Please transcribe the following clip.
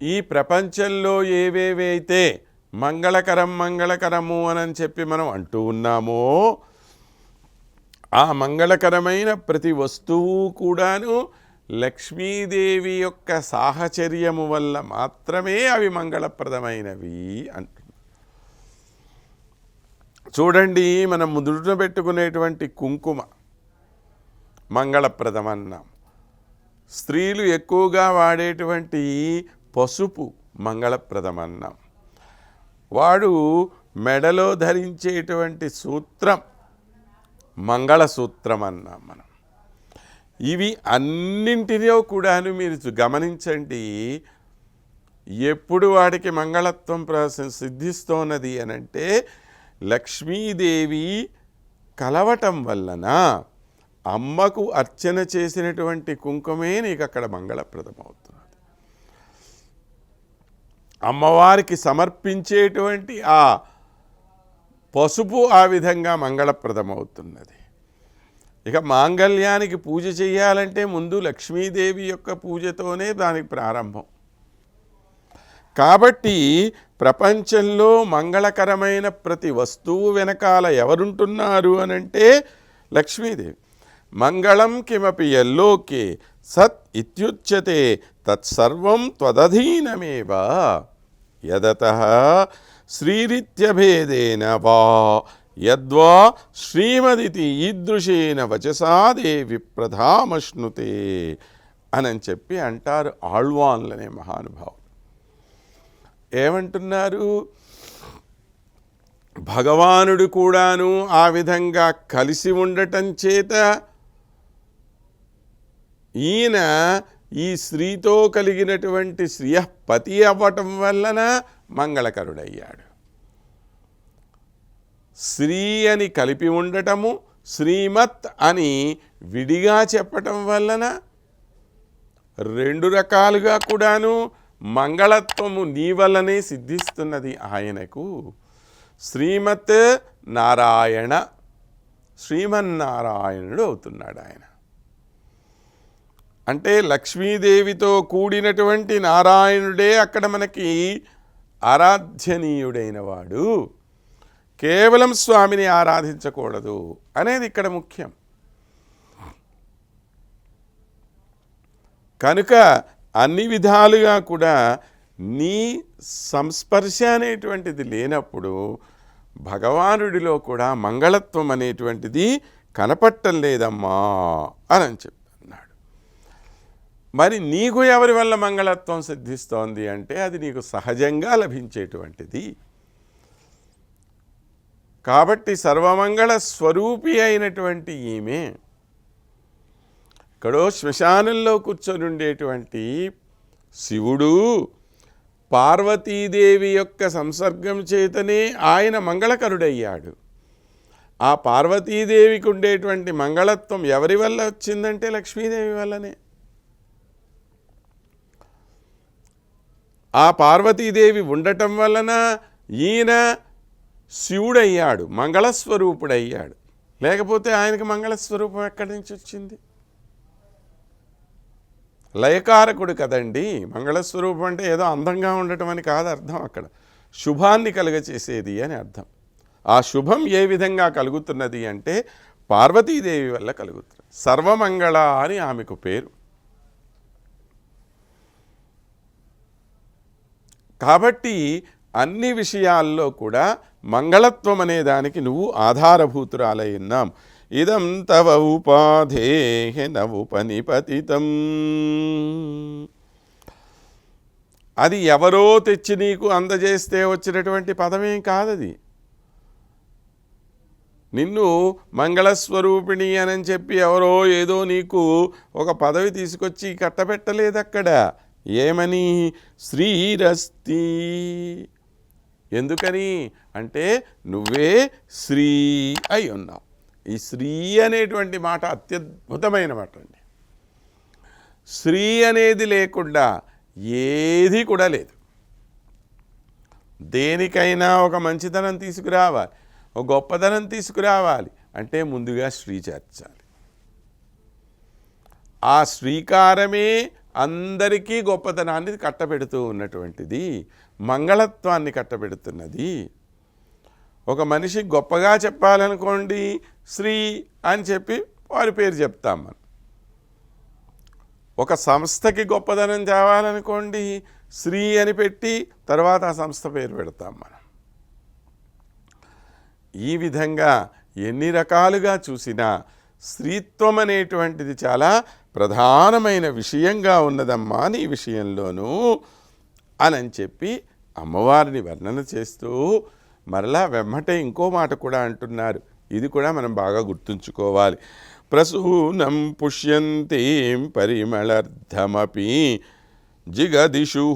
ఈ ప్రపంచంలో ఏవేవైతే మంగళకరము అని చెప్పి మనం అంటూ ఉన్నామో ఆ మంగళకరమైన ప్రతి వస్తువు కూడాను లక్ష్మీదేవి యొక్క సాహచర్యము వల్ల మాత్రమే అవి మంగళప్రదమైనవి అంటున్నారు. చూడండి, మనం ముదుట పెట్టుకునేటువంటి కుంకుమ మంగళప్రదం అన్నాం. స్త్రీలు ఎక్కువగా వాడేటువంటి పసుపు మంగళప్రదం అన్నాం. వాడు మెడలో ధరించేటువంటి సూత్రం మంగళసూత్రం అన్నాం మనం. ఇవి అన్నింటిలో కూడాను మీరు గమనించండి, ఎప్పుడు వాడికి మంగళత్వం సిద్ధిస్తోన్నది అనంటే లక్ష్మీదేవి కలవటం వలన అమ్మకు అర్చన చేసినటువంటి కుంకుమే నీకు అక్కడ మంగళప్రదమవుతున్నది. అమ్మవారికి సమర్పించేటువంటి ఆ పసుపు ఆ విధంగా మంగళప్రదమవుతున్నది. ఇక మాంగళ్యానికి పూజ చేయాలంటే ముందు లక్ష్మీదేవి యొక్క పూజతోనే దానికి ప్రారంభం. కాబట్టి ప్రపంచంలో మంగళకరమైన ప్రతి వస్తువు వెనకాల ఎవరుంటున్నారు అనంటే లక్ష్మీదేవి. మంగళం కిమపి యల్లోకే సత్ ఇత్యుచ్యతే తత్సర్వం త్వదధీనమేవ యదతః శ్రీరిత్యభేదేన వా యద్వా శ్రీమదితి ఈదృశేన వచసా దేవి ప్రధామశ్నుతే అని చెప్పి అంటారు ఆళ్వాన్లనే మహానుభావులు. ఏమంటున్నారు? భగవానుడు కూడాను ఆ విధంగా కలిసి ఉండటం చేత ఈయన ఈ స్త్రీతో కలిగినటువంటి శ్రియపతి అవ్వటం వలన మంగళకరుడయ్యాడు. శ్రీ అని కలిపి ఉండటము, శ్రీమత్ అని విడిగా చెప్పటం వలన రెండు రకాలుగా కూడాను మంగళత్వము నీ వల్లనే సిద్ధిస్తున్నది ఆయనకు. శ్రీమత్ నారాయణ, శ్రీమన్నారాయణుడు అవుతున్నాడు ఆయన. అంటే లక్ష్మీదేవితో కూడినటువంటి నారాయణుడే అక్కడ మనకి ఆరాధ్యనీయుడైన వాడు. కేవలం స్వామిని ఆరాధించకూడదు అనేది ఇక్కడ ముఖ్యం. కనుక అన్ని విధాలుగా కూడా నీ సంస్పర్శ అనేటువంటిది లేనప్పుడు భగవానుడిలో కూడా మంగళత్వం అనేటువంటిది కనపట్టం లేదమ్మా అని చెప్తున్నాడు. మరి నీకు ఎవరి వల్ల మంగళత్వం సిద్ధిస్తోంది అంటే అది నీకు సహజంగా లభించేటువంటిది. కాబట్టి సర్వమంగళ స్వరూపి అయినటువంటి ఈమె ఇక్కడో శ్మశానంలో కూర్చొని ఉండేటువంటి శివుడు పార్వతీదేవి యొక్క సంసర్గం చేతనే ఆయన మంగళకరుడయ్యాడు. ఆ పార్వతీదేవికి ఉండేటువంటి మంగళత్వం ఎవరి వల్ల వచ్చిందంటే లక్ష్మీదేవి వల్లనే. ఆ పార్వతీదేవి ఉండటం వలన ఈయన శివుడయ్యాడు, మంగళస్వరూపుడయ్యాడు. లేకపోతే ఆయనకి మంగళస్వరూపం ఎక్కడి నుంచి వచ్చింది? లయకారకుడు కదండి. మంగళస్వరూపం అంటే ఏదో అందంగా ఉండటం అని కాదు అర్థం. అక్కడ శుభాన్ని కలుగచేసేది అని అర్థం. ఆ శుభం ఏ విధంగా కలుగుతున్నది అంటే పార్వతీదేవి వల్ల కలుగుతుంది. సర్వమంగళ అని ఆమెకు పేరు. కాబట్టి అన్ని విషయాల్లో కూడా మంగళత్వం అనే దానికి నువ్వు ఆధారభూతురాలై ఉన్నాం. ఇదం తవ ఉపాధేః నవుపనిపతితం. అది ఎవరో తెచ్చి నీకు అందజేస్తే వచ్చినటువంటి పదమేం కాదది. నిన్ను మంగళస్వరూపిణి అని చెప్పి ఎవరో ఏదో నీకు ఒక పదవి తీసుకొచ్చి కట్టబెట్టలేదు అక్కడ. ఏమని? శ్రీరస్తి. ఎందుకని అంటే నువ్వే శ్రీ అయి ఉన్నావు. ఈ శ్రీ అనేటువంటి మాట అత్యద్భుతమైన మాట అండి. శ్రీ అనేది లేకుండా ఏది కూడా లేదు. దేనికైనా ఒక మంచితనం తీసుకురావాలి, ఒక గొప్పతనం తీసుకురావాలి అంటే ముందుగా శ్రీ చేర్చాలి. ఆ శ్రీకారమే అందరికీ గొప్పతనాన్ని కట్టబెడుతూ ఉన్నటువంటిది, మంగళత్వాన్ని కట్టబెడుతున్నది. ఒక మనిషి గొప్పగా చెప్పాలనుకోండి, శ్రీ అని చెప్పి వారి పేరు చెప్తాం మనం. ఒక సంస్థకి గొప్పదనం తేవాలనుకోండి, శ్రీ అని పెట్టి తర్వాత ఆ సంస్థ పేరు పెడతాం మనం. ఈ విధంగా ఎన్ని రకాలుగా చూసినా స్త్రీత్వం అనేటువంటిది చాలా ప్రధానమైన విషయంగా ఉన్నదమ్మా నీ విషయంలోనూ అని చెప్పి అమ్మవారిని వర్ణన చేస్తూ మరలా వెమ్మటే ఇంకో మాట కూడా అంటున్నారు. ఇది కూడా మనం బాగా గుర్తుంచుకోవాలి. ప్రసూనం పుష్యంతీం పరిమళర్థమపి జిగదిషు